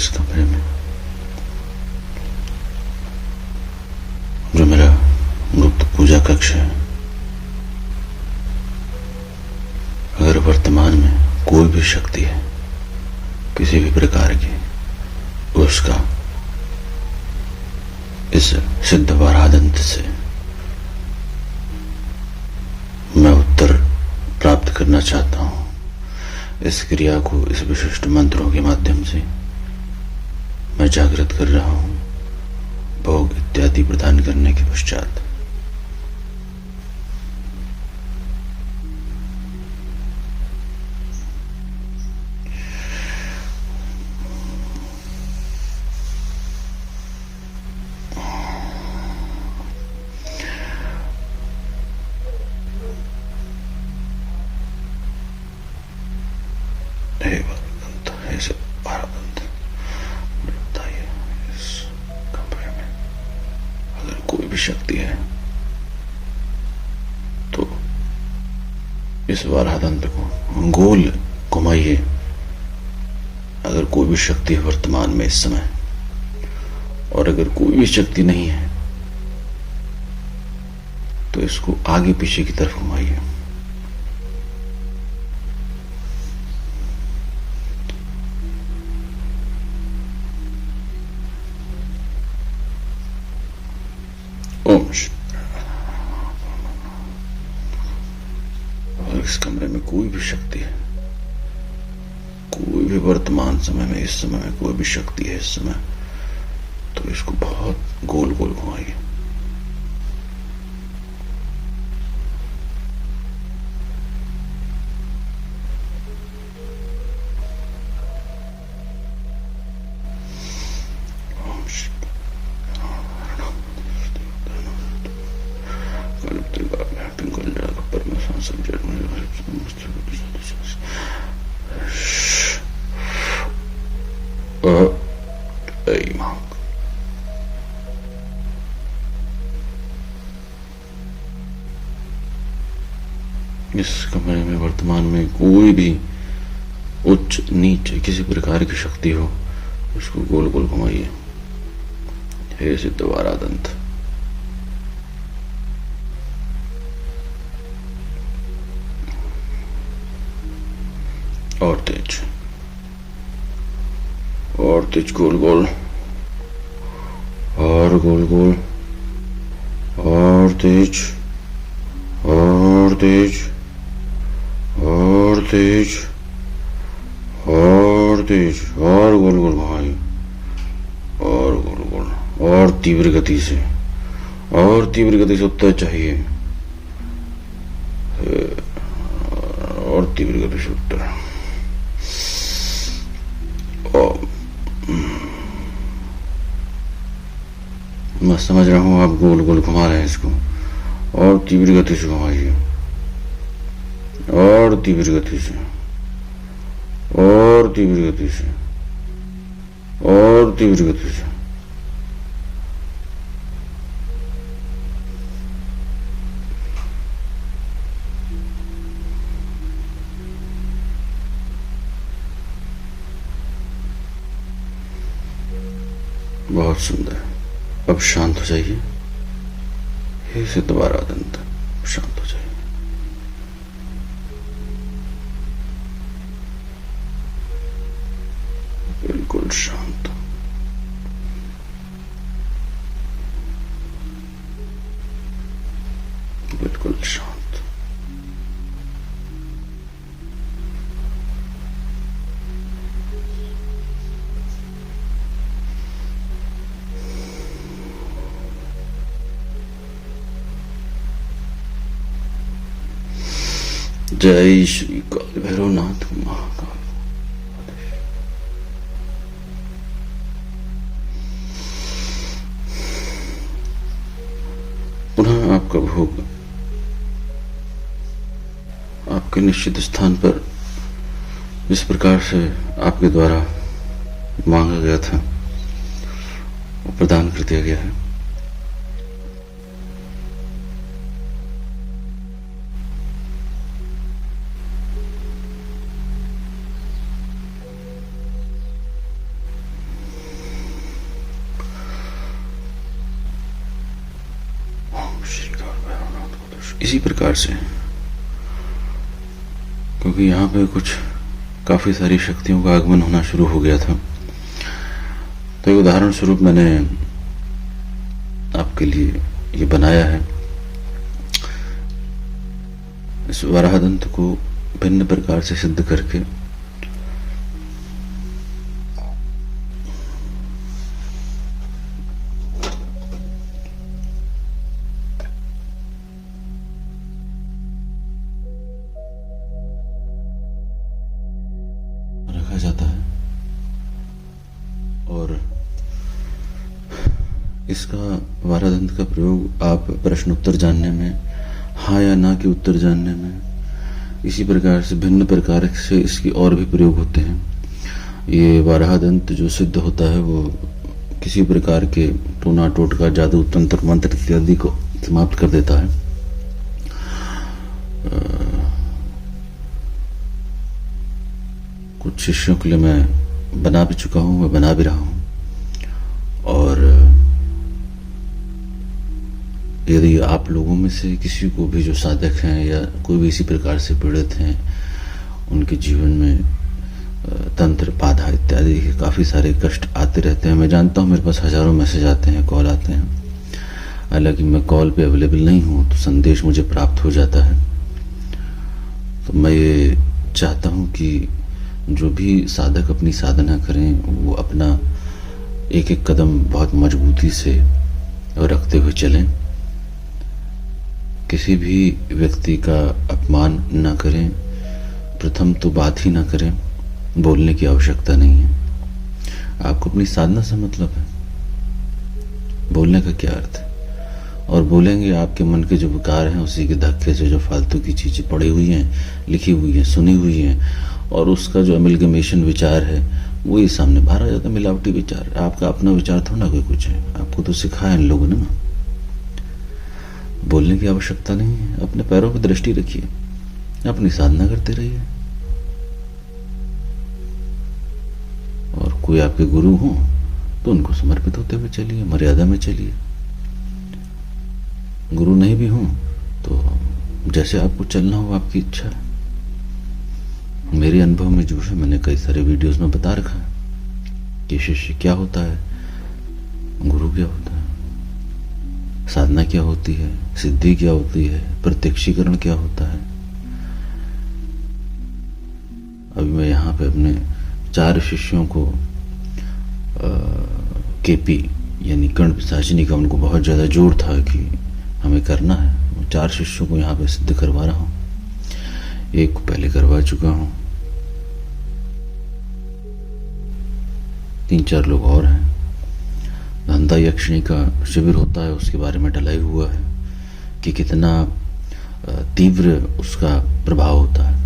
इस कमरे में जो मेरा गुप्त पूजा कक्ष है, अगर वर्तमान में कोई भी शक्ति है किसी भी प्रकार की, उसका इस सिद्ध वराहदंत से मैं उत्तर प्राप्त करना चाहता हूं। इस क्रिया को इस विशिष्ट मंत्रों के माध्यम से मैं जागृत कर रहा हूं। भोग इत्यादि प्रदान करने के पश्चात शक्ति है तो इस वराहदंत को गोल घुमाइए। अगर कोई भी शक्ति है वर्तमान में इस समय, और अगर कोई भी शक्ति नहीं है तो इसको आगे पीछे की तरफ घुमाइए। इस कमरे में कोई भी शक्ति है, कोई भी वर्तमान समय में, इस समय में कोई भी शक्ति है इस समय, तो इसको बहुत गोल गोल घुमाइए। इस कमरे में वर्तमान में कोई भी उच्च नीच किसी प्रकार की शक्ति हो, उसको गोल गोल घुमाइए। हे सिद्ध वराहदंत, और तेज, और तेज, गोल गोल, और गोल गोल, और तेज, और तेज, और तेज, और तेज, और गोल गोल घुमाइए, और गोल गोल, और तीव्र गति से, और तीव्र गति से उत्तर चाहिए, और तीव्र गति से उत्तर। मैं समझ रहा हूं आप गोल गोल घुमा रहे हैं इसको, और तीव्र गति से घुमाइए, और तीव्र गति से, और तीव्र गति से, और तीव्र गति से। बहुत सुंदर। अब शांत हो जाइए। हे सिद्ध वराहदंत, शांत हो जाइए। बिल्कुल शांत, बिल्कुल शांत। जय श्री काल भैरवनाथ महाकाल। पुनः आपका भोग आपके निश्चित स्थान पर जिस प्रकार से आपके द्वारा मांगा गया था वो प्रदान कर दिया गया है। इसी प्रकार से, क्योंकि यहाँ पे कुछ काफ़ी सारी शक्तियों का आगमन होना शुरू हो गया था। तो एक उदाहरण स्वरूप मैंने आपके लिए ये बनाया है। इस वराहदंत को भिन्न प्रकार से सिद्ध करके रखा जाता है और इसका वराहदंत का प्रयोग आप प्रश्न उत्तर जानने में, हाँ या ना के उत्तर जानने में, इसी प्रकार से भिन्न प्रकार से इसके और भी प्रयोग होते हैं। ये वराहदंत जो सिद्ध होता है वो किसी प्रकार के टोना टोटका, जादू, तंत्र मंत्र इत्यादि को समाप्त कर देता है। कुछ शिष्यों के लिए मैं बना भी चुका हूं, मैं बना भी रहा हूं। और यदि आप लोगों में से किसी को भी जो साधक हैं या कोई भी इसी प्रकार से पीड़ित हैं, उनके जीवन में तंत्र, बाधा इत्यादि के काफ़ी सारे कष्ट आते रहते हैं। मैं जानता हूँ मेरे पास हजारों मैसेज आते हैं, कॉल आते हैं। हालांकि मैं कॉल पे अवेलेबल नहीं हूँ तो संदेश मुझे प्राप्त हो जाता है। तो मैं ये चाहता हूँ कि जो भी साधक अपनी साधना करें वो अपना एक एक कदम बहुत मजबूती से रखते हुए चलें। किसी भी व्यक्ति का अपमान न करें, प्रथम तो बात ही ना करें, बोलने की आवश्यकता नहीं है। आपको अपनी साधना से मतलब है, बोलने का क्या अर्थ है? और बोलेंगे आपके मन के जो विकार हैं उसी के धक्के से जो फालतू की चीजें पड़ी हुई हैं, लिखी हुई हैं, सुनी हुई हैं, और उसका जो अमलगमेशन विचार है वो ये सामने बाहर आ जाता है। मिलावटी विचार, आपका अपना विचार थोड़ा कोई कुछ है, आपको तो सिखाया इन लोगों ने ना। बोलने की आवश्यकता नहीं है। अपने पैरों पर दृष्टि रखिए, अपनी साधना करते रहिए। और कोई आपके गुरु हो तो उनको समर्पित होते हुए चलिए, मर्यादा में चलिए। गुरु नहीं भी हो तो जैसे आपको चलना हो, आपकी इच्छा है। मेरे अनुभव में जो है, मैंने कई सारे वीडियोस में बता रखा है कि शिष्य क्या होता है, गुरु क्या होता है, साधना क्या होती है, सिद्धि क्या होती है, प्रत्यक्षीकरण क्या होता है। अभी मैं यहाँ पे अपने 4 शिष्यों को केपी यानी कर्ण पिशाचिनी का उनको बहुत ज्यादा जोर था कि हमें करना है। 4 शिष्यों को यहाँ पे सिद्ध करवा रहा हूँ। एक को पहले करवा चुका हूँ, 3-4 लोग और हैं। धंधा यक्षिणी का शिविर होता है, उसके बारे में डलाई हुआ है कि कितना तीव्र उसका प्रभाव होता है।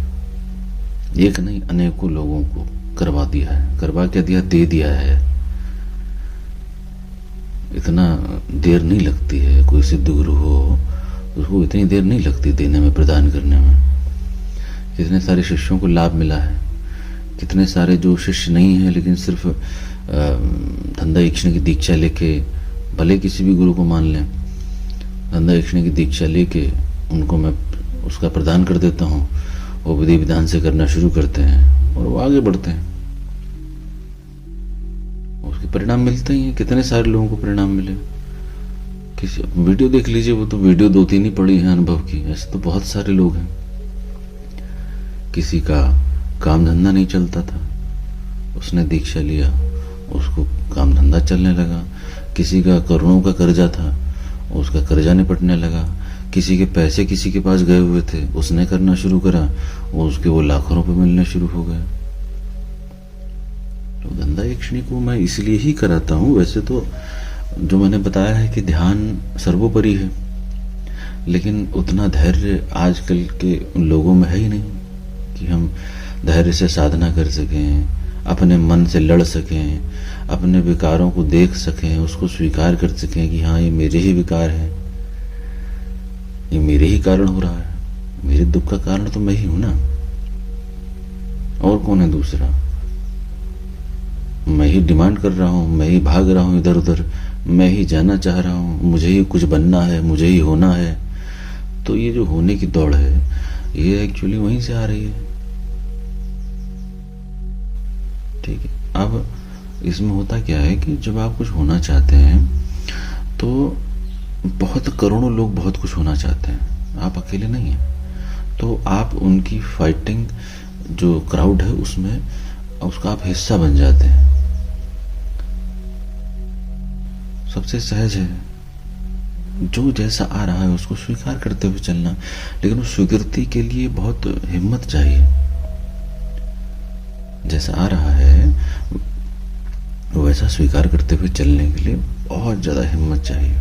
एक नहीं, अनेकों लोगों को करवा दिया है। करवा क्या दिया, दे दिया है। इतना देर नहीं लगती है, कोई सिद्ध गुरु हो उसको इतनी देर नहीं लगती देने में, प्रदान करने में। कितने सारे शिष्यों को लाभ मिला है, कितने सारे जो शिष्य नहीं है लेकिन सिर्फ धंधा यक्षिणी की दीक्षा लेके, भले किसी भी गुरु को मान लें, धंधा यक्षिणी की दीक्षा लेके उनको मैं उसका प्रदान कर देता हूँ। वो विधि विधान से करना शुरू करते हैं और वो आगे बढ़ते हैं, उसके परिणाम मिलते ही हैं। कितने सारे लोगों को परिणाम मिले, किसी वीडियो देख लीजिए, वो तो वीडियो 2-3 ही पड़ी है अनुभव की। ऐसे तो बहुत सारे लोग हैं। किसी का काम धंधा नहीं चलता था, उसने दीक्षा लिया, उसको काम धंधा चलने लगा। किसी का करोड़ों का कर्जा था, उसका कर्जा निपटने लगा। किसी के पैसे किसी के पास गए हुए थे, उसने करना शुरू करा, उसके वो लाखों रुपए मिलने शुरू हो गए। तो धंधा यक्षिणी को मैं इसलिए ही कराता हूँ। वैसे तो जो मैंने बताया है कि ध्यान सर्वोपरि है, लेकिन उतना धैर्य आजकल के उन लोगों में है ही नहीं कि हम धैर्य से साधना कर सकें, अपने मन से लड़ सकें, अपने विकारों को देख सकें, उसको स्वीकार कर सकें कि हाँ ये मेरे ही विकार है, ये मेरे ही कारण हो रहा है, मेरे दुख का कारण तो मैं ही हूं ना, और कौन है दूसरा। मैं ही डिमांड कर रहा हूं, मैं ही भाग रहा हूं इधर उधर, मैं ही जाना चाह रहा हूं, मुझे ही कुछ बनना है, मुझे ही होना है। तो ये जो होने की दौड़ है ये एक्चुअली वहीं से आ रही है। ठीक है, अब इसमें होता क्या है कि जब आप कुछ होना चाहते हैं तो बहुत करोड़ों लोग बहुत कुछ होना चाहते हैं, आप अकेले नहीं हैं। तो आप उनकी फाइटिंग जो क्राउड है उसमें उसका आप हिस्सा बन जाते हैं। सबसे सहज है, जो जैसा आ रहा है उसको स्वीकार करते हुए चलना, लेकिन उस स्वीकृति के लिए बहुत हिम्मत चाहिए। जैसा आ रहा है वैसा स्वीकार करते हुए चलने के लिए बहुत ज्यादा हिम्मत चाहिए।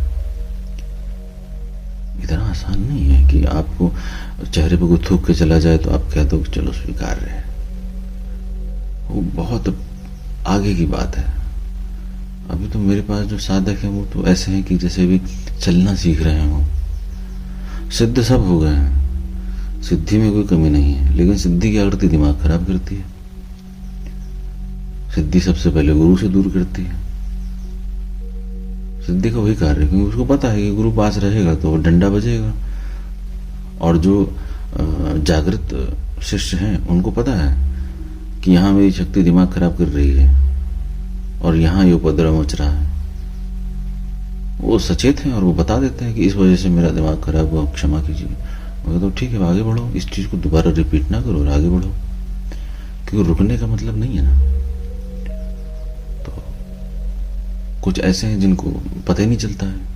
इतना आसान नहीं है कि आपको चेहरे पे कोई थूक के चला जाए तो आप कह दो कि चलो स्वीकार रहे। वो बहुत आगे की बात है। अभी तो मेरे पास जो साधक हैं वो तो ऐसे हैं कि जैसे भी चलना सीख रहे हो। सिद्ध सब हो गए हैं, सिद्धि में कोई कमी नहीं है, लेकिन सिद्धि क्या करती, दिमाग खराब करती है। सिद्धि सबसे पहले गुरु से दूर करती है। सिद्धि का वही कार्य है, क्योंकि उसको पता है कि गुरु पास रहेगा तो डंडा बजेगा। और जो जागृत शिष्य हैं उनको पता है कि यहाँ मेरी शक्ति दिमाग खराब कर रही है और यहाँ ये उपद्रव मच रहा है। वो सचेत हैं और वो बता देते हैं कि इस वजह से मेरा दिमाग खराब हुआ, क्षमा कीजिए। मगर तो ठीक है, आगे बढ़ो, इस चीज को दोबारा रिपीट ना करो और आगे बढ़ो, क्योंकि रुकने का मतलब नहीं है ना। तो कुछ ऐसे हैं जिनको पता ही नहीं चलता है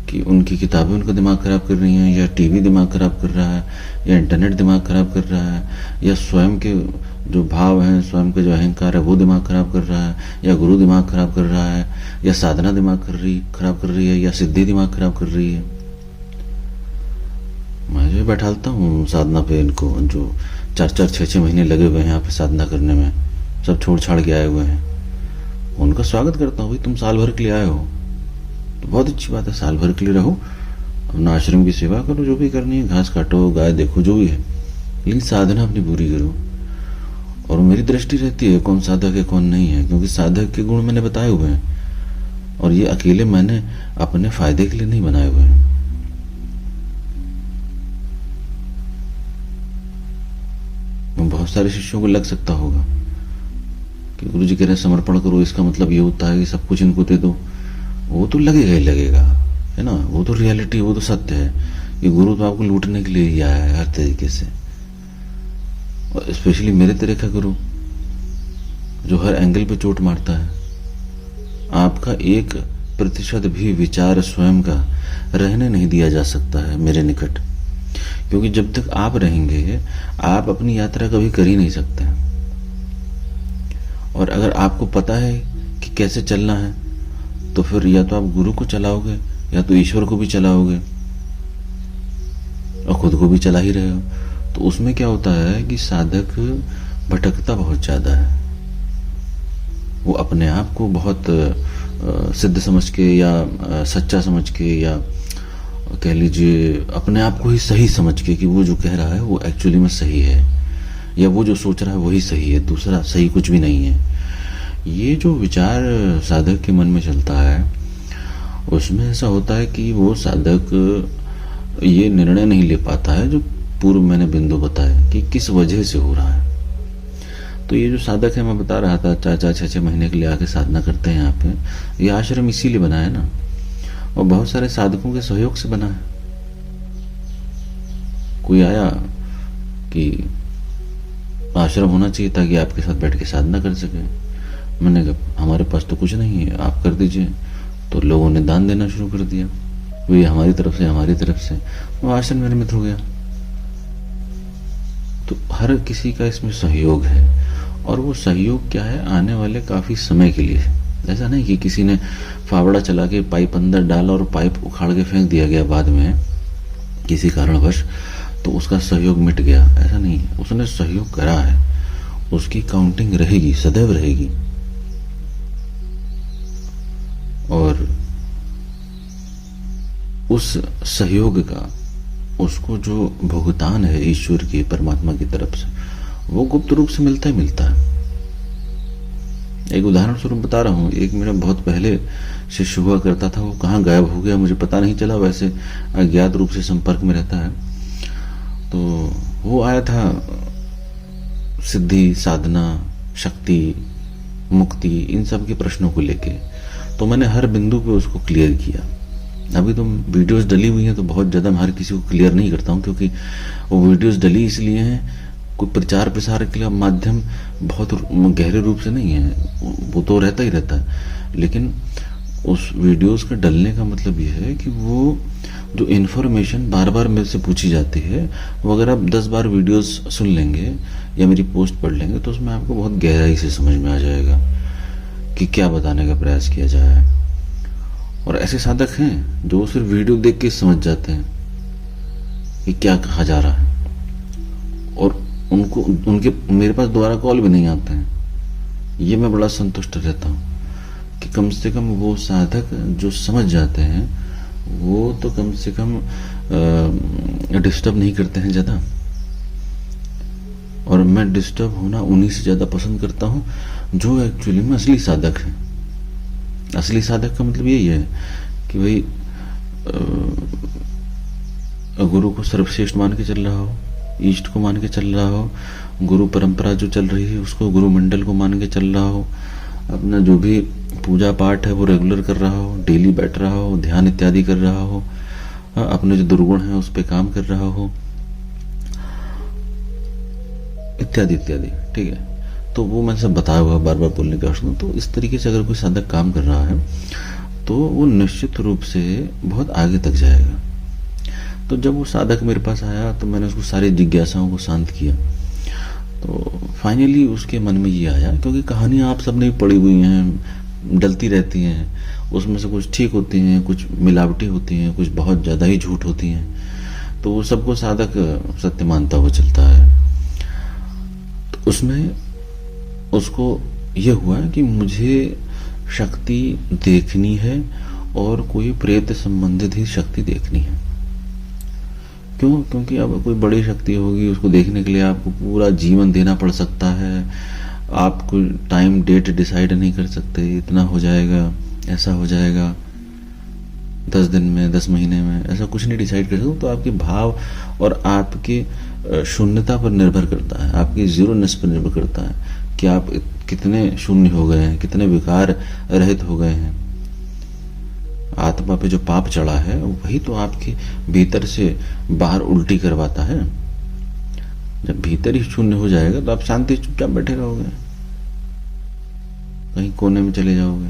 कि उनकी किताबें उनका दिमाग खराब कर रही हैं, या टीवी दिमाग खराब कर रहा है, या इंटरनेट दिमाग खराब कर रहा है, या स्वयं के जो भाव हैं, स्वयं का जो अहंकार है वो दिमाग खराब कर रहा है, या गुरु दिमाग खराब कर रहा है, या साधना दिमाग खराब कर रही है, या सिद्धि दिमाग खराब कर रही है। मैं जो बैठालता हूँ साधना पे इनको, जो 4-4, 6-6 महीने लगे हुए हैं यहाँ पे साधना करने में, सब छोड़ छाड़ के आए हुए हैं, उनका स्वागत करता हूँ। भाई तुम साल भर के लिए आए हो तो बहुत अच्छी बात है, साल भर के लिए रहो, अपना आश्रम की सेवा करो, जो भी करनी है, घास काटो, गाय देखो, जो भी है, लेकिन साधना अपनी पूरी करो। और मेरी दृष्टि रहती है कौन साधक है कौन नहीं है, क्योंकि साधक के गुण मैंने बताए हुए हैं और ये अकेले मैंने अपने फायदे के लिए नहीं बनाए हुए हैं। बहुत सारे शिष्यों को लग सकता होगा कि गुरु जी कह रहे हैं समर्पण करो, इसका मतलब ये होता है कि सब कुछ इनको दे दो। वो तो लगेगा ही लगेगा, है ना, वो तो रियलिटी, वो तो सत्य है कि गुरु तो आपको लूटने के लिए ही आया है हर तरीके से। और स्पेशली मेरे तरह का गुरु जो हर एंगल पे चोट मारता है। आपका 1% भी विचार स्वयं का रहने नहीं दिया जा सकता है मेरे निकट, क्योंकि जब तक आप रहेंगे आप अपनी यात्रा कभी कर ही नहीं सकते। और अगर आपको पता है कि कैसे चलना है तो फिर या तो आप गुरु को चलाओगे या तो ईश्वर को भी चलाओगे, और खुद को भी चला ही रहे हो। तो उसमें क्या होता है कि साधक भटकता बहुत ज्यादा है। वो अपने आप को बहुत सिद्ध समझ के या सच्चा समझ के, या कह लीजिए अपने आप को ही सही समझ के कि वो जो कह रहा है वो एक्चुअली में सही है, या वो जो सोच रहा है वही सही है, दूसरा सही कुछ भी नहीं है। ये जो विचार साधक के मन में चलता है उसमें ऐसा होता है कि वो साधक ये निर्णय नहीं ले पाता है जो पूर्व मैंने बिंदु बताया कि किस वजह से हो रहा है। तो ये जो साधक है, मैं बता रहा था 4-4, 6-6 महीने के लिए आके साधना करते हैं यहाँ पे। ये आश्रम इसीलिए बना है ना, और बहुत सारे साधकों के सहयोग से बना है। कोई आया कि आश्रम होना चाहिए ताकि आपके साथ बैठ के साधना कर सके। मैंने कहा हमारे पास तो कुछ नहीं है, आप कर दीजिए। तो लोगों ने दान देना शुरू कर दिया, वे हमारी तरफ से, वो आश्रम निर्मित हो गया। तो हर किसी का इसमें सहयोग है, और वो सहयोग क्या है, आने वाले काफी समय के लिए। ऐसा नहीं कि किसी ने फावड़ा चला के पाइप अंदर डाला और पाइप उखाड़ के फेंक दिया गया बाद में किसी कारणवश तो उसका सहयोग मिट गया, ऐसा नहीं है। उसने सहयोग करा है, उसकी काउंटिंग रहेगी, सदैव रहेगी। और उस सहयोग का उसको जो भुगतान है ईश्वर की, परमात्मा की तरफ से, वो गुप्त रूप से मिलता ही मिलता है। एक उदाहरण स्वरूप बता रहा हूँ। एक मेरा बहुत पहले शिष्य हुआ करता था, वो कहाँ गायब हो गया मुझे पता नहीं चला, वैसे अज्ञात रूप से संपर्क में रहता है। तो वो आया था सिद्धि, साधना, शक्ति, मुक्ति, इन सब के प्रश्नों को लेके। तो मैंने हर बिंदु पे उसको क्लियर किया। अभी तो वीडियोस डली हुई हैं, तो बहुत ज़्यादा मैं हर किसी को क्लियर नहीं करता हूँ, क्योंकि वो वीडियोस डली इसलिए हैं, कोई प्रचार प्रसार के लिए माध्यम बहुत गहरे रूप से नहीं है, वो तो रहता ही रहता है। लेकिन उस वीडियोस के डलने का मतलब ये है कि वो जो इन्फॉर्मेशन बार बार मेरे से पूछी जाती है, वो अगर आप 10 बार वीडियोस सुन लेंगे या मेरी पोस्ट पढ़ लेंगे, तो उसमें आपको बहुत गहराई से समझ में आ जाएगा कि क्या बताने का प्रयास किया जाए है। और ऐसे साधक हैं जो सिर्फ वीडियो देख के समझ जाते हैं कि क्या कहा जा रहा है, और उनके मेरे पास दोबारा कॉल भी नहीं आते हैं। ये मैं बड़ा संतुष्ट रहता हूँ कि कम से कम वो साधक जो समझ जाते हैं, वो तो कम से कम डिस्टर्ब नहीं करते हैं ज़्यादा। और मैं डिस्टर्ब होना उन्हीं से ज़्यादा पसंद करता हूँ जो एक्चुअली में असली साधक हैं। असली साधक का मतलब यही है कि भाई गुरु को सर्वश्रेष्ठ मान के चल रहा हो, ईष्ट को मान के चल रहा हो, गुरु परंपरा जो चल रही है उसको, गुरु मंडल को मान के चल रहा हो, अपना जो भी पूजा पाठ है वो रेगुलर कर रहा हो, डेली बैठ रहा हो, ध्यान इत्यादि कर रहा हो, अपने जो दुर्गुण है उस पर काम कर रहा हो, इत्यादि इत्यादि। ठीक है, तो वो मैंने सब बताया हुआ, बार बार बोलने का आवश्यकता। तो इस तरीके से अगर कोई साधक काम कर रहा है तो वो निश्चित रूप से बहुत आगे तक जाएगा। तो जब वो साधक मेरे पास आया तो मैंने उसको सारी जिज्ञासाओं को शांत किया। तो फाइनली उसके मन में ये आया, क्योंकि कहानियां आप सबने पढ़ी हुई हैं, डलती रहती हैं, उसमें से कुछ ठीक होती हैं, कुछ मिलावटी होती हैं, कुछ बहुत ज़्यादा ही झूठ होती हैं, तो वो सबको साधक सत्य मानता हुआ चलता है। तो उसमें उसको ये हुआ कि मुझे शक्ति देखनी है और कोई प्रेत संबंधित ही शक्ति देखनी है। क्यों? क्योंकि अब कोई बड़ी शक्ति होगी, उसको देखने के लिए आपको पूरा जीवन देना पड़ सकता है। आप कोई टाइम डेट डिसाइड नहीं कर सकते, इतना हो जाएगा, ऐसा हो जाएगा, 10 दिन में, 10 महीने में, ऐसा कुछ नहीं डिसाइड कर सकते। तो आपके भाव और आपकी शून्यता पर निर्भर करता है, आपकी जीरोनेस पर निर्भर करता है कि आप कितने शून्य हो गए हैं, कितने विकार रहित हो गए हैं। आत्मा पे जो पाप चढ़ा है वही तो आपके भीतर से बाहर उल्टी करवाता है। जब भीतर ही शून्य हो जाएगा तो आप शांति चुपचाप बैठे रहोगे, कहीं कोने में चले जाओगे,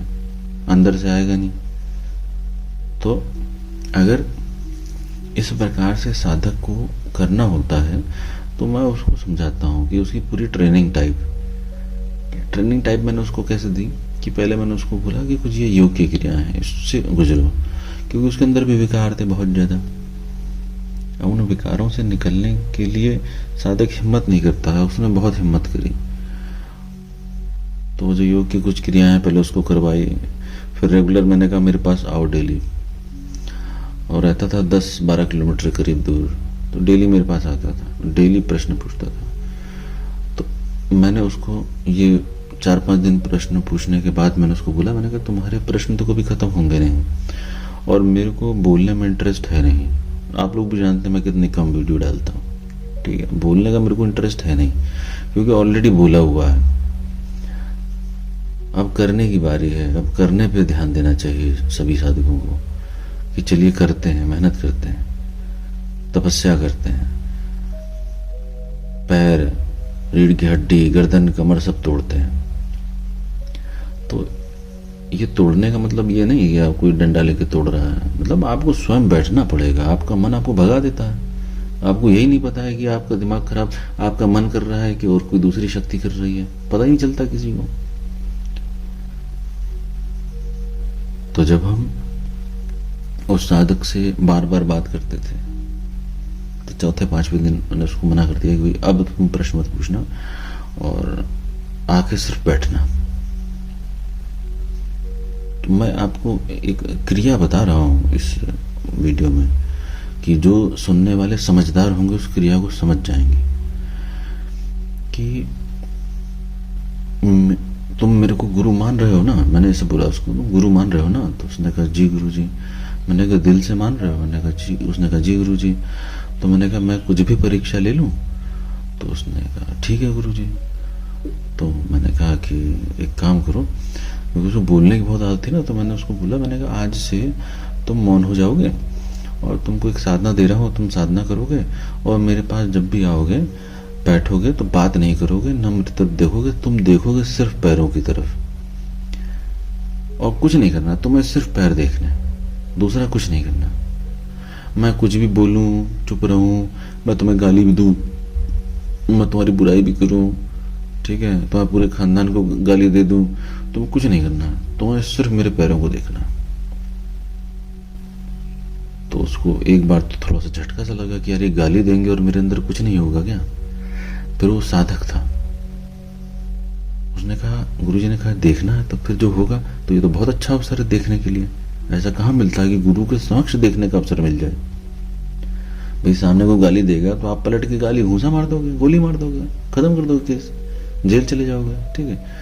अंदर से आएगा नहीं। तो अगर इस प्रकार से साधक को करना होता है तो मैं उसको समझाता हूँ कि उसकी पूरी ट्रेनिंग टाइप मैंने उसको कैसे दी कि पहले मैंने उसको बोला कि कुछ ये योग की क्रियाएं हैं, इससे गुजरो, क्योंकि उसके अंदर भी विकार थे बहुत ज्यादा। अब उन विकारों से निकलने के लिए साधक हिम्मत नहीं करता है, उसने बहुत हिम्मत करी। तो जो योग की कुछ क्रियाएं पहले उसको करवाई, फिर रेगुलर मैंने कहा मेरे पास आओ डेली, और रहता था 10-12 किलोमीटर करीब दूर, तो डेली मेरे पास आता था, डेली प्रश्न पूछता था। तो मैंने उसको ये 4-5 दिन प्रश्न पूछने के बाद मैंने उसको बोला, मैंने कहा तुम्हारे प्रश्न तो कभी खत्म होंगे नहीं, और मेरे को बोलने में इंटरेस्ट है नहीं। आप लोग भी जानते हैं मैं कितनी कम वीडियो डालता हूँ, ठीक है, बोलने का मेरे को इंटरेस्ट है नहीं, क्योंकि ऑलरेडी बोला हुआ है। अब करने की बारी है, अब करने पे ध्यान देना चाहिए सभी साधकों को कि चलिए करते हैं, मेहनत करते हैं, तपस्या करते हैं, पैर, रीढ़ की हड्डी, गर्दन, कमर सब तोड़ते हैं। तो ये तोड़ने का मतलब ये नहीं है कि आप कोई डंडा लेके तोड़ रहा है, मतलब आपको स्वयं बैठना पड़ेगा। आपका मन आपको भगा देता है, आपको यही नहीं पता है कि आपका दिमाग खराब, आपका मन कर रहा है कि और कोई दूसरी शक्ति कर रही है, पता ही नहीं चलता किसी को। तो जब हम उस साधक से बार बार बात करते थे तो चौथे 5वें दिन मैंने उसको मना कर दिया कि अब तुम प्रश्न मत पूछना और आके सिर्फ बैठना। तो मैं आपको एक क्रिया बता रहा हूं इस वीडियो में कि जो सुनने वाले समझदार होंगे उस क्रिया को समझ जाएंगे कि तुम मेरे को गुरु मान रहे हो ना? मैंने ऐसे बोला उसको, तुम गुरु मान रहे हो ना? तो उसने कहा जी गुरु जी। मैंने कहा दिल से मान रहे हो? मैंने कहा जी। उसने कहा जी गुरु जी। तो मैंने कहा मैं कुछ भी परीक्षा ले लूं? तो उसने कहा ठीक है गुरु जी। तो मैंने कहा कि एक काम करो, क्योंकि उसको बोलने की बहुत आदत थी ना, तो मैंने उसको बोला, मैंने कहा आज से तुम मौन हो जाओगे और तुमको एक साधना दे रहा हूँ, तुम साधना करोगे और मेरे पास जब भी आओगे बैठोगे तो बात नहीं करोगे, न मेरी तरफ देखोगे, तुम देखोगे सिर्फ पैरों की तरफ और कुछ नहीं करना, तुम्हें सिर्फ पैर देखने, दूसरा कुछ नहीं करना। मैं कुछ भी बोलूं, चुप रहूं, मैं तुम्हें गाली भी दूं, मैं तुम्हारी बुराई भी करूं, ठीक है, तुम्हारे पूरे खानदान को गाली दे दूं, तुम्हें कुछ नहीं करना, तुम्हें सिर्फ मेरे पैरों को देखना। तो उसको एक बार तो थोड़ा सा झटका सा लगा कि यार ये गाली देंगे और मेरे अंदर कुछ नहीं होगा क्या? फिर वो साधक था, उसने कहा, गुरुजी ने कहा देखना है तो फिर जो होगा, तो ये तो बहुत अच्छा अवसर है देखने के लिए। ऐसा कहाँ मिलता है कि गुरु के समक्ष देखने का अवसर मिल जाए? भाई सामने को गाली देगा तो आप पलट के गाली घूसा मार दोगे, गोली मार दोगे, खत्म कर दोगे केस, जेल चले जाओगे, ठीक है।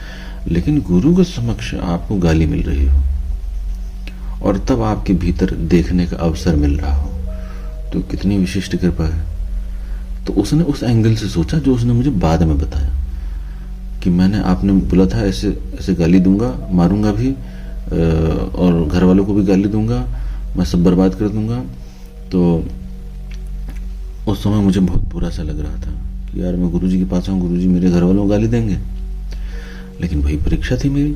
लेकिन गुरु के समक्ष आपको गाली मिल रही हो और तब आपके भीतर देखने का अवसर मिल रहा हो, तो कितनी विशिष्ट कृपा है। तो उसने उस एंगल से सोचा जो उसने मुझे बाद में बताया कि मैंने, आपने बोला था ऐसे ऐसे गाली दूंगा, मारूंगा भी और घर वालों को भी गाली दूंगा, मैं सब बर्बाद कर दूंगा। तो उस समय मुझे बहुत बुरा सा लग रहा था कि यार मैं गुरुजी के पास आऊं, गुरुजी मेरे घर वालों को गाली देंगे, लेकिन वही परीक्षा थी मेरी।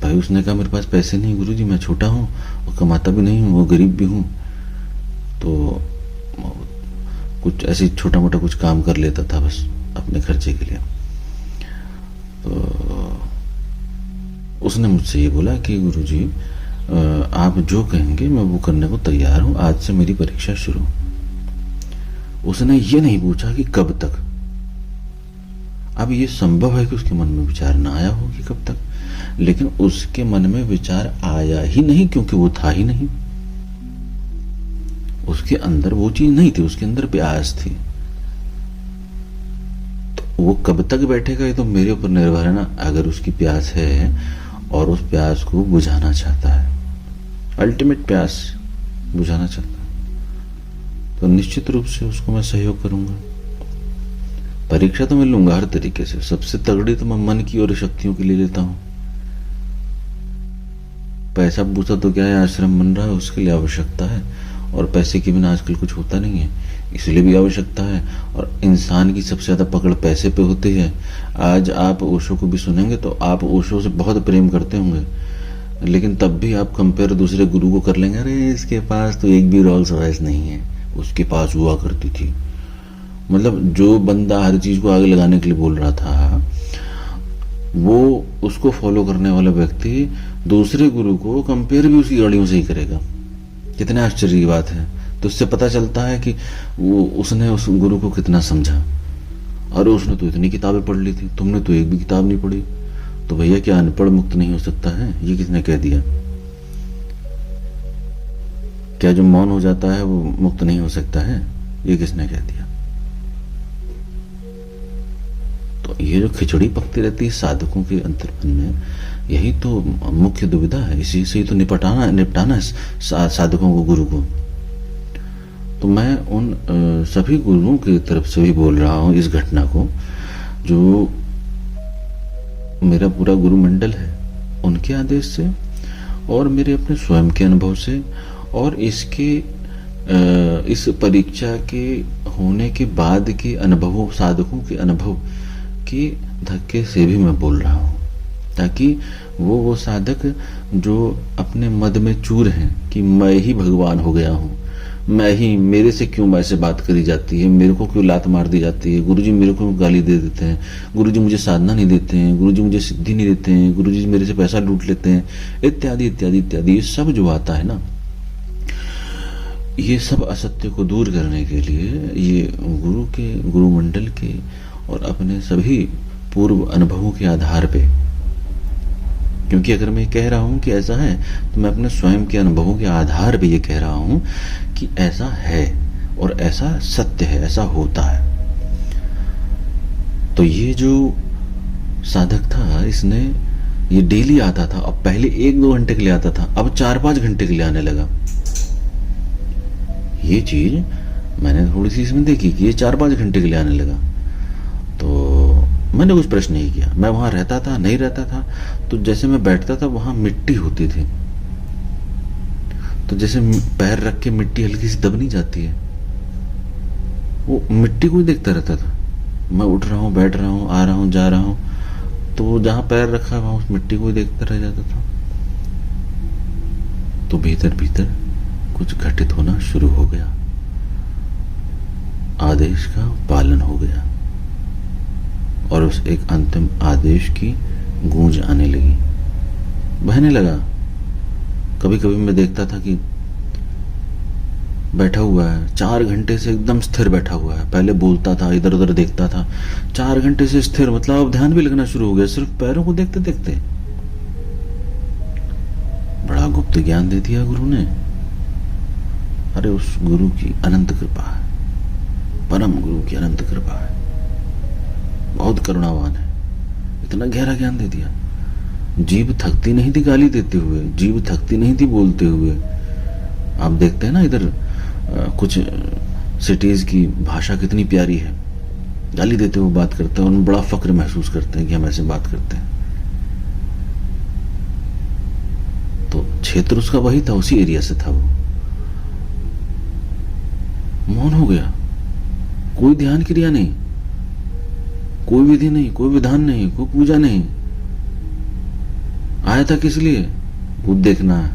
भाई उसने कहा मेरे पास पैसे नहीं गुरुजी, मैं छोटा हूँ और कमाता भी नहीं हूँ, वो गरीब भी हूँ, तो कुछ ऐसे छोटा मोटा कुछ काम कर लेता था बस अपने खर्चे के लिए। तो उसने मुझसे ये बोला कि गुरुजी आप जो कहेंगे मैं वो करने को तैयार हूँ, आज से मेरी परीक्षा शुरू। उसने ये नहीं पूछा कि कब तक। अब ये संभव है कि उसके मन में विचार ना आया हो कि कब तक, लेकिन उसके मन में विचार आया ही नहीं क्योंकि वो था ही नहीं, उसके अंदर वो चीज नहीं थी, उसके अंदर प्यास थी। तो वो कब तक बैठेगा ये तो मेरे ऊपर निर्भर है ना। अगर उसकी प्यास है और उस प्यास को बुझाना चाहता है, अल्टीमेट प्यास बुझाना चाहता है, तो निश्चित रूप से उसको मैं सहयोग करूंगा। परीक्षा तो मैं लूंगा हर तरीके से, सबसे तगड़ी तो मैं मन की और शक्तियों के लिए लेता हूं। पैसा पूछा तो क्या है, आश्रम बन रहा है उसके लिए आवश्यकता है, और पैसे के बिना आजकल कुछ होता नहीं है, इसलिए भी आवश्यकता है। और इंसान की सबसे ज्यादा पकड़ पैसे पे होती है। आज आप ओशो को भी सुनेंगे तो आप ओशो से बहुत प्रेम करते होंगे, लेकिन तब भी आप कंपेयर दूसरे गुरु को कर लेंगे, अरे इसके पास तो एक भी रोल्स रॉयस नहीं है, उसके पास हुआ करती थी। मतलब जो बंदा हर चीज को आगे लगाने के लिए बोल रहा था, वो उसको फॉलो करने वाला व्यक्ति दूसरे गुरु को कंपेयर भी उसकी गाड़ियों से ही करेगा। कितने आश्चर्य की बात है। तो उससे पता चलता है कि वो उसने उस गुरु को कितना समझा। अरे उसने तो इतनी किताबें पढ़ ली थी, तुमने तो एक भी किताब नहीं पढ़ी। तो भैया क्या अनपढ़ मुक्त नहीं हो सकता है? ये किसने कह दिया? क्या जो मौन हो जाता है वो मुक्त नहीं हो सकता है? ये किसने कह दिया? तो ये जो खिचड़ी पकती रहती है साधकों के अंतर्मन में, यही तो मुख्य दुविधा है। इसी से ही तो निपटाना है साधकों को, गुरु को। तो मैं उन सभी गुरुओं की तरफ से भी बोल रहा हूं इस घटना को, जो मेरा पूरा गुरु मंडल है, उनके आदेश से और मेरे अपने स्वयं के अनुभव से, और इसके इस परीक्षा के होने के बाद के अनुभवों, साधकों के अनुभव के धक्के से भी मैं बोल रहा हूं, ताकि वो साधक जो अपने मद में चूर हैं कि मैं ही भगवान हो गया हूं, मैं ही, मेरे से क्यों ऐसे बात करी जाती है, मेरे को क्यों लात मार दी जाती है, गुरुजी मेरे को गाली दे देते हैं, गुरुजी मुझे साधना नहीं देते हैं, गुरुजी मुझे सिद्धि नहीं देते हैं, गुरुजी मेरे से पैसा लूट लेते हैं, इत्यादि इत्यादि इत्यादि। ये सब जो आता है ना, ये सब असत्य को दूर करने के लिए ये गुरु के, गुरु मंडल के और अपने सभी पूर्व अनुभवों के आधार पे, क्योंकि अगर मैं कह रहा हूं कि ऐसा है तो मैं अपने स्वयं के अनुभवों के आधार पे ये कह रहा हूं कि ऐसा है और ऐसा सत्य है, ऐसा होता है। तो ये जो साधक था, इसने ये डेली आता था। अब पहले 1-2 घंटे के लिए आता था, अब 4-5 घंटे के लिए आने लगा। ये चीज मैंने थोड़ी सी इसमें देखी कि ये 4-5 घंटे के लिए आने लगा। तो मैंने कुछ प्रश्न नहीं किया। मैं वहां रहता था, नहीं रहता था, तो जैसे मैं बैठता था वहां मिट्टी होती थी, तो जैसे पैर रख के मिट्टी हल्की सी दब नहीं जाती है, वो मिट्टी को ही देखता रहता था। मैं उठ रहा हूँ, बैठ रहा हूँ, आ रहा हूँ, जा रहा हूँ, तो जहां पैर रखा वहां उस मिट्टी को ही देखता रह जाता था। तो भीतर भीतर कुछ घटित होना शुरू हो गया, आदेश का पालन हो गया, और उस एक अंतिम आदेश की गूंज आने लगी, बहने लगा। कभी कभी मैं देखता था कि बैठा हुआ है 4 घंटे से एकदम स्थिर बैठा हुआ है। पहले बोलता था, इधर उधर देखता था, 4 घंटे से स्थिर, मतलब अब ध्यान भी लगना शुरू हो गया सिर्फ पैरों को देखते देखते। बड़ा गुप्त ज्ञान दे दिया गुरु ने। अरे उस गुरु की अनंत कृपा है, परम गुरु की अनंत कृपा है, बहुत करुणावान है, इतना गहरा ज्ञान दे दिया। जीभ थकती नहीं थी गाली देते हुए, जीभ थकती नहीं थी बोलते हुए। आप देखते हैं ना इधर कुछ सिटीज की भाषा कितनी प्यारी है, गाली देते हुए बात करते हैं और बड़ा फक्र महसूस करते हैं कि हम ऐसे बात करते हैं। तो क्षेत्र उसका वही था, उसी एरिया से था। वो मौन हो गया, कोई ध्यान क्रिया नहीं, कोई विधि नहीं, कोई विधान नहीं, कोई पूजा नहीं। आया था किस लिए? भूत देखना है।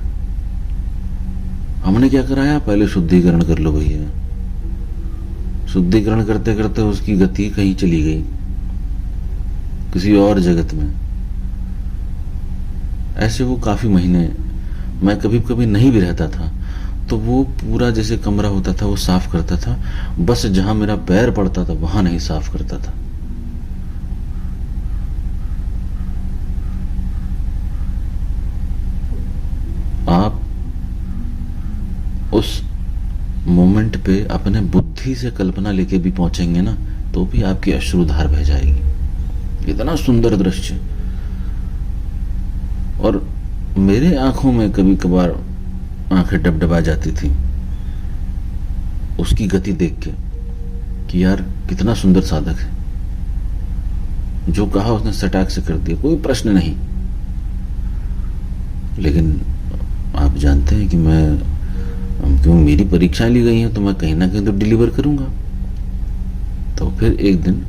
हमने क्या कराया? पहले शुद्धिकरण कर लो भैया। शुद्धिकरण करते करते उसकी गति कहीं चली गई, किसी और जगत में। ऐसे वो काफी महीने, मैं कभी कभी नहीं भी रहता था तो वो पूरा जैसे कमरा होता था वो साफ करता था, बस जहां मेरा पैर पड़ता था वहां नहीं साफ करता था। आप उस मोमेंट पे अपने बुद्धि से कल्पना लेके भी पहुंचेंगे ना, तो भी आपकी अश्रुधार बह जाएगी। इतना सुंदर दृश्य। और मेरे आंखों में कभी कभार आंखें डबडबा जाती थी उसकी गति देख के कि यार कितना सुंदर साधक है, जो कहा उसने सटाक से कर दिया, कोई प्रश्न नहीं। लेकिन आप जानते हैं कि क्यों मेरी परीक्षाएं ली गई हैं, तो मैं कहीं ना कहीं तो डिलीवर करूंगा। तो फिर एक दिन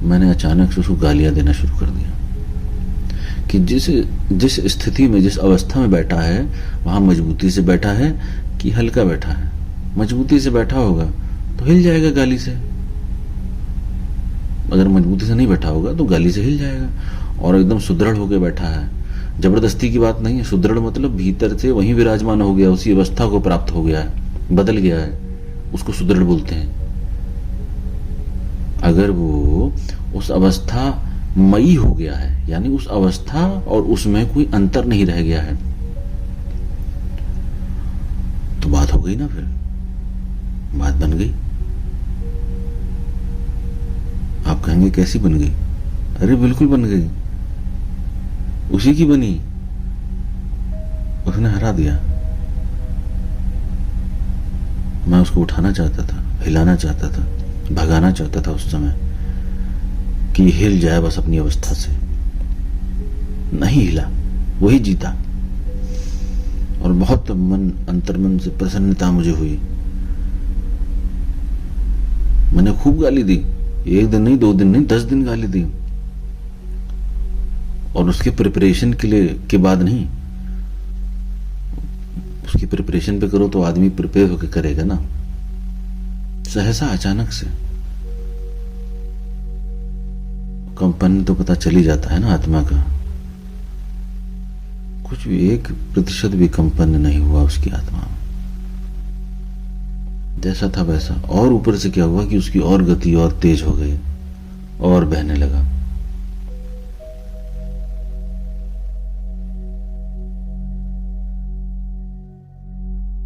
मैंने अचानक से उसको गालियां देना शुरू कर दिया कि जिस स्थिति में, जिस अवस्था में बैठा है वहां मजबूती से बैठा है कि हल्का बैठा है। मजबूती से बैठा होगा तो हिल जाएगा गाली से, अगर मजबूती से नहीं बैठा होगा तो गाली से हिल जाएगा। और एकदम सुदृढ़ होकर बैठा है, जबरदस्ती की बात नहीं है। सुदृढ़ मतलब भीतर से वहीं विराजमान हो गया, उसी अवस्था को प्राप्त हो गया है, बदल गया है, उसको सुदृढ़ बोलते हैं। अगर वो उस अवस्था मई हो गया है, यानी उस अवस्था और उसमें कोई अंतर नहीं रह गया है, तो बात हो गई ना, फिर बात बन गई। आप कहेंगे कैसी बन गई? अरे बिल्कुल बन गई, उसी की बनी, उसने हरा दिया। मैं उसको उठाना चाहता था, हिलाना चाहता था, भगाना चाहता था उस समय कि हिल जाए बस अपनी अवस्था से। नहीं हिला, वही जीता। और बहुत मन, अंतर्मन से प्रसन्नता मुझे हुई। मैंने खूब गाली दी, 1 दिन नहीं, 2 दिन नहीं, 10 दिन गाली दी। और उसके प्रिपरेशन के बाद नहीं, उसकी प्रिपरेशन पे करो तो आदमी प्रिपेयर होकर करेगा ना। सहसा अचानक से कंपन तो पता चली जाता है ना आत्मा का। कुछ भी 1% भी कंपन नहीं हुआ उसकी आत्मा में, जैसा था वैसा। और ऊपर से क्या हुआ कि उसकी और गति और तेज हो गई और बहने लगा।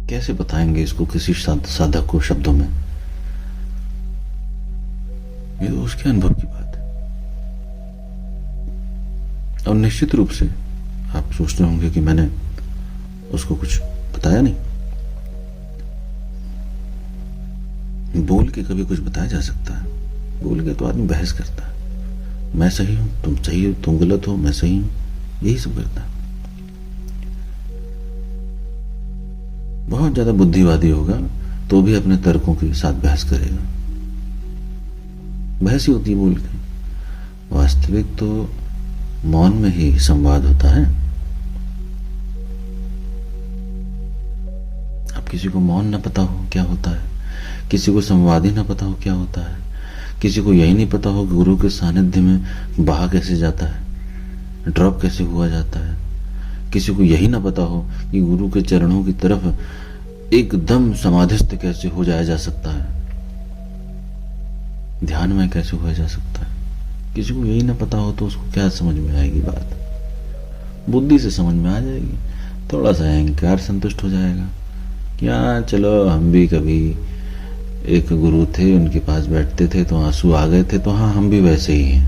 कैसे बताएंगे इसको किसी साधक को शब्दों में? ये तो उसके अनुभव की बात है। और निश्चित रूप से आप सोचते होंगे कि मैंने उसको कुछ बताया नहीं। बोल के कभी कुछ बताया जा सकता है? बोल के तो आदमी बहस करता है, मैं सही हूं, तुम सही हो, तुम गलत हो, मैं सही हूं, यही सब करता है। बहुत ज्यादा बुद्धिवादी होगा तो भी अपने तर्कों के साथ बहस करेगा। बहस ही होती है बोल के। वास्तविक तो मौन में ही संवाद होता है। अब किसी को मौन ना पता हो क्या होता है, किसी को संवाद ही ना पता हो क्या होता है, किसी को यही नहीं पता हो कि गुरु के सानिध्य में बहा कैसे जाता है, ड्रॉप कैसे हुआ जाता है, किसी को यही ना पता हो कि गुरु के चरणों की तरफ एकदम समाधिस्थ कैसे हो जाया जा सकता है, ध्यान में कैसे हुआ जा सकता है। किसी को यही ना पता हो तो उसको क्या समझ में आएगी बात? बुद्धि से समझ में आ जाएगी, थोड़ा सा अहंकार संतुष्ट हो जाएगा। क्या चलो हम भी कभी एक गुरु थे, उनके पास बैठते थे तो आंसू आ गए थे, तो हाँ हम भी वैसे ही हैं,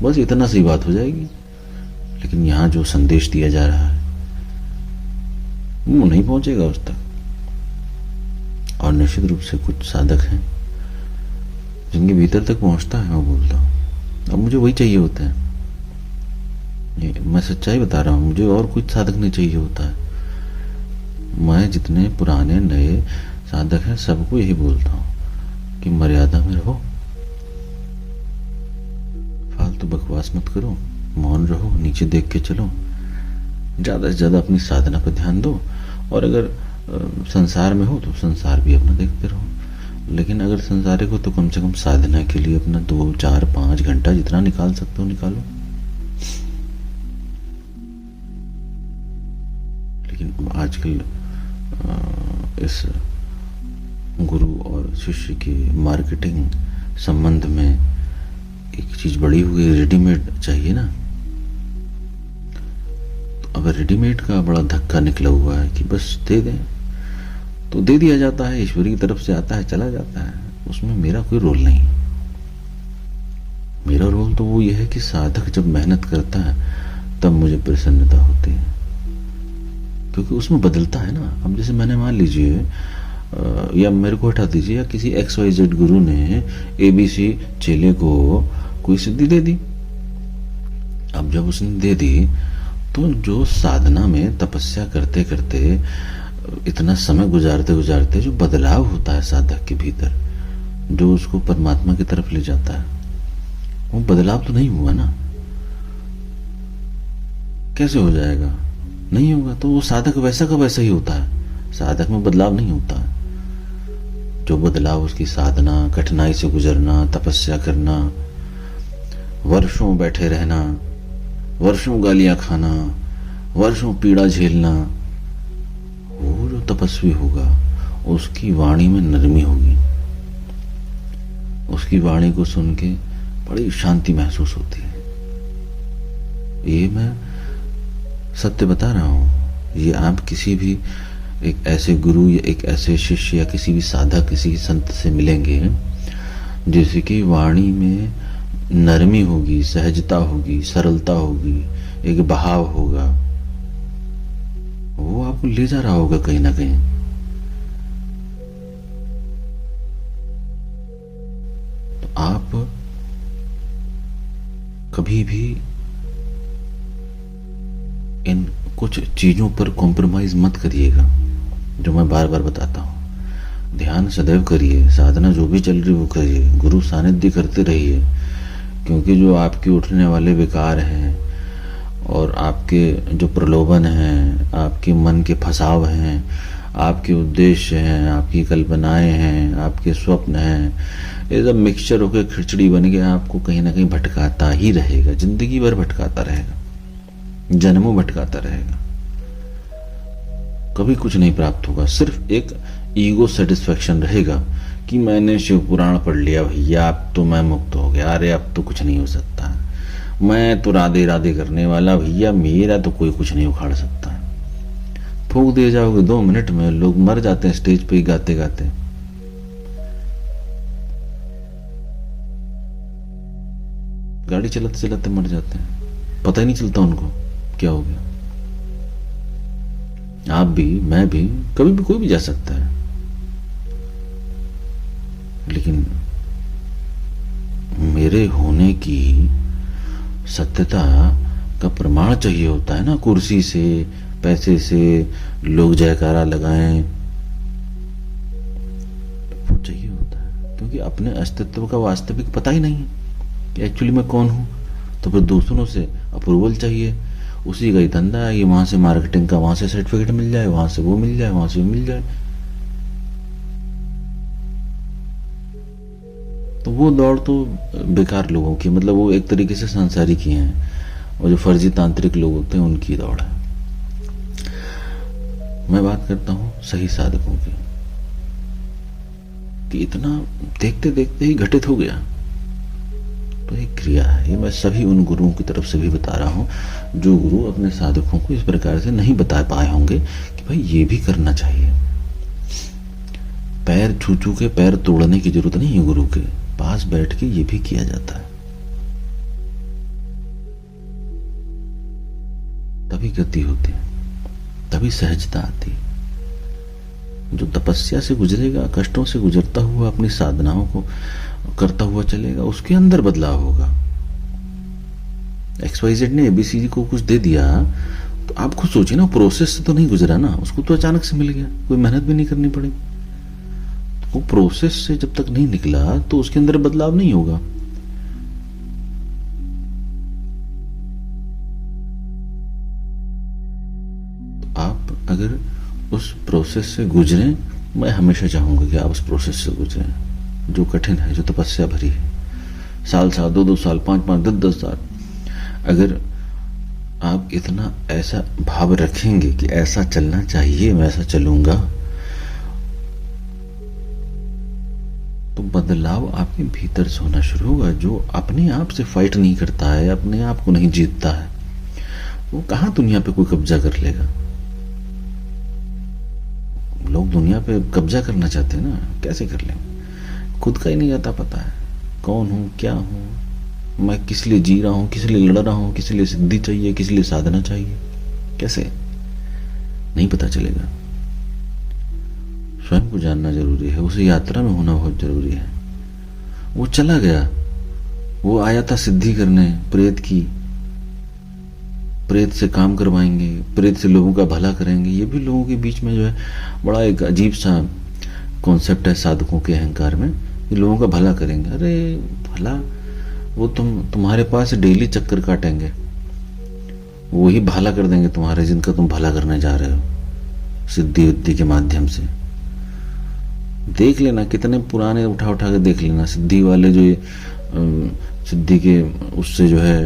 बस इतना सी बात हो जाएगी। लेकिन यहां जो संदेश दिया जा रहा है वो नहीं पहुंचेगा उस तक। और निश्चित रूप से कुछ साधक हैं जिनके भीतर तक पहुंचता है, मैं बोलता हूं अब मुझे वही चाहिए होता है। ये मैं सच्चाई बता रहा हूं, मुझे और कुछ साधक नहीं चाहिए होता है। मैं जितने पुराने नए साधक हैं सबको यही बोलता हूं कि मर्यादा में रहो, फालतू बकवास मत करो, मौन रहो, नीचे देख के चलो, ज्यादा से ज्यादा अपनी साधना पर ध्यान दो। और अगर संसार में हो तो संसार भी अपना देखते रहो, लेकिन अगर संसारिक हो तो कम से कम साधना के लिए अपना 2, 4, 5 घंटा जितना निकाल सकते हो निकालो। लेकिन आजकल इस गुरु और शिष्य की मार्केटिंग संबंध में एक चीज बड़ी हुई, रेडीमेड चाहिए ना। तो अब रेडीमेड का बड़ा धक्का निकला हुआ है कि बस दे दें तो दे दिया जाता है, ईश्वर की तरफ से आता है, चला जाता है, उसमें मेरा कोई रोल नहीं। मेरा रोल तो वो ये है कि साधक जब मेहनत करता है तब मुझे प्रसन्नता होती है, क्योंकि उसमें बदलता है ना। अब जैसे मैंने मान लीजिए या मेरे को हटा दीजिए, या किसी XYZ गुरु ने ABC चेले को कोई सिद्धि दे दी। अब जब उसने दे दी तो जो साधना में तपस्या करते करते इतना समय गुजारते गुजारते जो बदलाव होता है साधक के भीतर, जो उसको परमात्मा की तरफ ले जाता है, वो बदलाव तो नहीं हुआ ना। कैसे हो जाएगा? नहीं होगा। तो वो साधक वैसा का वैसा ही होता है, साधक में बदलाव नहीं होता है। जो बदलाव उसकी साधना, कठिनाई से गुजरना, तपस्या करना, वर्षों बैठे रहना, वर्षों गालियां खाना, वर्षों पीड़ा झेलना, वो जो तपस्वी होगा उसकी वाणी में नरमी होगी, उसकी वाणी को सुन के बड़ी शांति महसूस होती है। ये मैं सत्य बता रहा हूं। ये आप किसी भी एक ऐसे गुरु या एक ऐसे शिष्य या किसी भी साधक, किसी संत से मिलेंगे जैसे कि वाणी में नरमी होगी, सहजता होगी, सरलता होगी, एक बहाव होगा, वो आपको ले जा रहा होगा कहीं ना कहीं। तो आप कभी भी इन कुछ चीजों पर कॉम्प्रोमाइज मत करिएगा, जो मैं बार बार बताता हूं। ध्यान सदैव करिए, साधना जो भी चल रही वो करिए, गुरु सानिध्य करते रहिए, क्योंकि जो आपके उठने वाले विकार हैं और आपके जो प्रलोभन हैं, आपके मन के फसाव हैं, आपके उद्देश्य हैं, आपकी कल्पनाएं हैं, आपके स्वप्न हैं, ये सब मिक्सचर होकर खिचड़ी बन के आपको कहीं ना कहीं भटकाता ही रहेगा, जिंदगी भर भटकाता रहेगा, जन्मों भटकाता रहेगा। कभी कुछ नहीं प्राप्त होगा, सिर्फ एक ईगो सेटिस्फेक्शन रहेगा कि मैंने शिव पुराण पढ़ लिया भैया, अब तो मैं मुक्त हो गया, अरे अब तो कुछ नहीं हो सकता, मैं तो राधे राधे करने वाला भैया, मेरा तो कोई कुछ नहीं उखाड़ सकता। फूंक दिए जाओगे 2 मिनट में, लोग मर जाते हैं स्टेज पे ही गाते गाते। गाड़ी चलाते चलाते मर जाते हैं। पता ही नहीं चलता उनको क्या हो गया। आप भी, मैं भी, कभी भी कोई भी जा सकता है, लेकिन मेरे होने की सत्यता का प्रमाण चाहिए होता है ना। कुर्सी से, पैसे से लोग जयकारा लगाएं, वो चाहिए होता है, क्योंकि अपने अस्तित्व का वास्तविक पता ही नहीं है कि एक्चुअली मैं कौन हूं। तो फिर दूसरों से अप्रूवल चाहिए, उसी का ही धंधा है ये, वहां से मार्केटिंग का, वहां से सर्टिफिकेट मिल जाए, वहां से वो मिल जाए, वहां से वो मिल जाए। तो वो दौड़ तो बेकार लोगों की, मतलब वो एक तरीके से सांसारिक ही हैं, और जो फर्जी तांत्रिक लोग होते हैं उनकी दौड़ है। मैं बात करता हूं सही साधकों की, कि इतना देखते देखते ही घटित हो गया। तो एक क्रिया है, ये मैं सभी उन गुरुओं की तरफ से भी बता रहा हूं जो गुरु अपने साधकों को इस प्रकार से नहीं बता पाए होंगे कि भाई ये भी करना चाहिए। पैर छू छू के पैर तोड़ने की जरूरत नहीं है, गुरु के पास बैठ के ये भी किया जाता है, तभी गति होती है, तभी सहजता आती है। जो तपस्या से गुजरेगा, कष्टों से गुजरता हुआ अपनी साधनाओं को करता हुआ चलेगा, उसके अंदर बदलाव होगा। XYZ ने ABCD को कुछ दे दिया, तो आप खुद सोचिए ना, प्रोसेस से तो नहीं गुजरा ना, उसको तो अचानक से मिल गया, कोई मेहनत भी नहीं करनी पड़ी। तो वो प्रोसेस से जब तक नहीं निकला तो उसके अंदर बदलाव नहीं होगा। तो आप अगर उस प्रोसेस से गुजरें, मैं हमेशा चाहूंगा कि आप उस प्रोसेस से गुजरें जो कठिन है, जो तपस्या भरी है, साल साल, 2-2 साल, 5-5, 10-10 साल। अगर आप इतना ऐसा भाव रखेंगे कि ऐसा चलना चाहिए, मैं ऐसा चलूंगा, तो बदलाव आपके भीतर से होना शुरू होगा। जो अपने आप से फाइट नहीं करता है, अपने आप को नहीं जीतता है, वो कहां दुनिया पे कोई कब्जा कर लेगा। लोग दुनिया पे कब्जा करना चाहते हैं ना, कैसे कर लेंगे? खुद का ही नहीं आता पता है कौन हूं, क्या हूं, मैं किस लिए जी रहा हूं, किस लिए लड़ रहा हूं, किस लिए सिद्धि चाहिए, किस लिए साधना चाहिए, कैसे नहीं पता चलेगा। स्वयं को जानना जरूरी है, उस यात्रा में होना बहुत जरूरी है। वो चला गया, वो आया था सिद्धि करने, प्रेत की, प्रेत से काम करवाएंगे, प्रेत से लोगों का भला करेंगे। ये भी लोगों के बीच में जो है बड़ा एक अजीब सा कॉन्सेप्ट है साधकों के अहंकार में, कि लोगों का भला करेंगे। अरे भला, वो तुम्हारे पास डेली चक्कर काटेंगे, वो ही भला कर देंगे तुम्हारे, जिनका तुम भला करने जा रहे हो सिद्धि उद्धि के माध्यम से। देख लेना, कितने पुराने उठा उठा के देख लेना, सिद्धि वाले जो ये सिद्धि के उससे जो है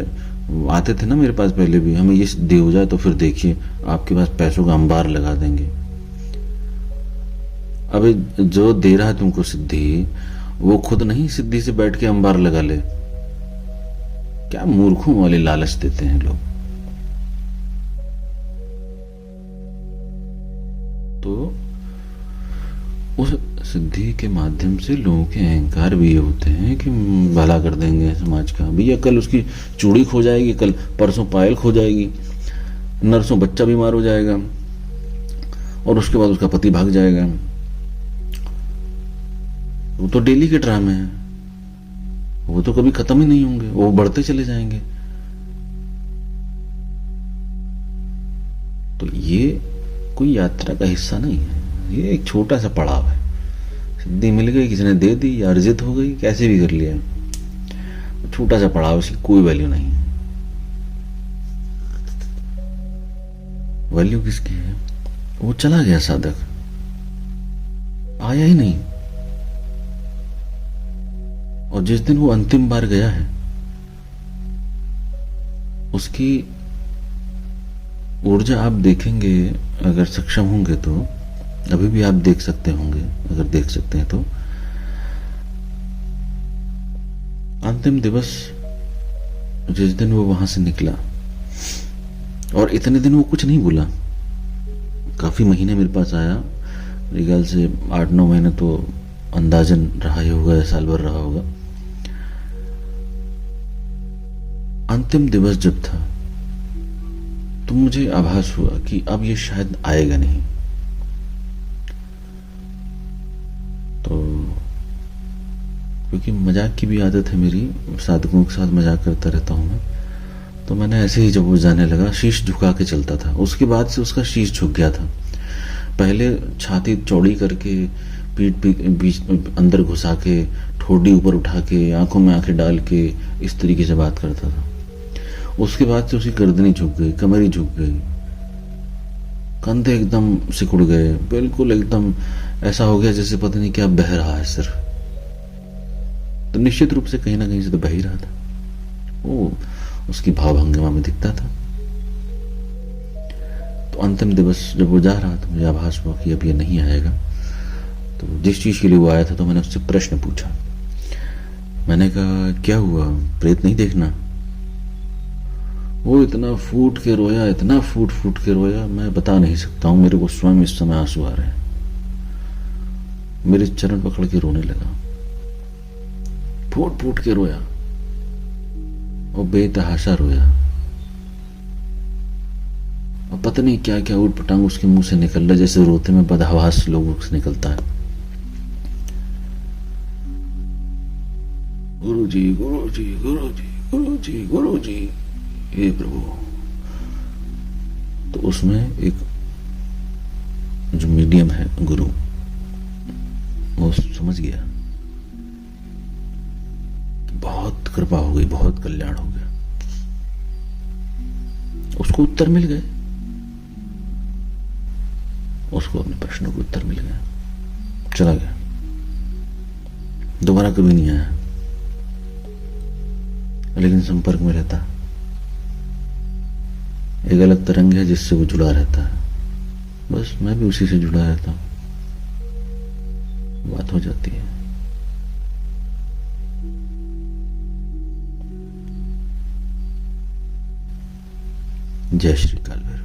आते थे ना मेरे पास पहले भी, हमें ये सिद्धि हो जाए तो फिर देखिए आपके पास पैसों का अंबार लगा देंगे। अबे जो दे रहा है तुमको सिद्धि, वो खुद नहीं सिद्धि से बैठ के अंबार लगा ले। क्या मूर्खों वाले लालच देते हैं लोग। तो उस सिद्धि के माध्यम से लोगों के अहंकार भी ये होते हैं कि भला कर देंगे समाज का। भैया कल उसकी चूड़ी खो जाएगी, कल परसों पायल खो जाएगी, नरसों बच्चा बीमार हो जाएगा, और उसके बाद उसका पति भाग जाएगा। वो तो डेली के ड्रामे हैं, वो तो कभी खत्म ही नहीं होंगे, वो बढ़ते चले जाएंगे। तो ये कोई यात्रा का हिस्सा नहीं है, ये एक छोटा सा पड़ाव है। सिद्धि मिल गई, किसी ने दे दी या अर्जित हो गई, कैसे भी कर लिया, छोटा सा पड़ाव, इसकी कोई वैल्यू नहीं है। वैल्यू किसकी है? वो चला गया साधक, आया ही नहीं। और जिस दिन वो अंतिम बार गया है, उसकी ऊर्जा आप देखेंगे, अगर सक्षम होंगे तो अभी भी आप देख सकते होंगे, अगर देख सकते हैं तो। अंतिम दिवस जिस दिन वो वहां से निकला, और इतने दिन वो कुछ नहीं बोला, काफी महीने मेरे पास आया, मेरे ख्याल से 8-9 महीने तो अंदाजन रहा ही होगा, साल भर रहा होगा। अंतिम दिवस जब था, तो मुझे आभास हुआ कि अब ये शायद आएगा नहीं। तो क्योंकि मजाक की भी आदत है मेरी, साधकों के साथ मजाक करता रहता हूं मैं, तो मैंने ऐसे ही जब वो जाने लगा शीश झुका के चलता था। उसके बाद से उसका शीश झुक गया था। पहले छाती चौड़ी करके पीठ बीच अंदर घुसा के ठोडी ऊपर उठा के आंखों में आंखें डाल के इस तरीके से बात करता था। उसके बाद से उसकी गर्दनी झुक गई, कमरी झुक गई, कंधे एकदम सिकुड़ गए, बिल्कुल एकदम ऐसा हो गया जैसे पता नहीं क्या बह रहा है सिर्फ। तो निश्चित रूप से कहीं ना कहीं से तो बह ही रहा था, वो उसकी भाव भंगिमा में दिखता था। तो अंतिम दिवस जब वो जा रहा था मुझे आभास हुआ कि अब ये नहीं आएगा। तो जिस चीज के लिए वो आया था तो मैंने उससे प्रश्न पूछा। मैंने कहा क्या हुआ, प्रेत नहीं देखना? वो इतना फूट के रोया, इतना फूट फूट के रोया, मैं बता नहीं सकता हूं। मेरे को स्वयं इस समय आंसू आ रहे हैं। मेरे चरण पकड़ के रोने लगा, फूट फूट के रोया और बेतहाशा रोया। और पता नहीं क्या क्या ऊट पटांग उसके मुंह से निकल रहा, जैसे रोते में बदहवास लोगों से निकलता है। गुरु जी गुरु जी गुरु जी गुरु जी गुरु जी, हे प्रभु। तो उसमें एक जो मीडियम है गुरु, वो समझ गया कि बहुत कृपा हो गई, बहुत कल्याण हो गया। उसको उत्तर मिल गए, उसको अपने प्रश्नों को उत्तर मिल गया, चला गया, दोबारा कभी नहीं आया, लेकिन संपर्क में रहता। एक अलग तरंग है जिससे वो जुड़ा रहता है, बस मैं भी उसी से जुड़ा रहता हूं, बात हो जाती है। जय श्री कालभैरव।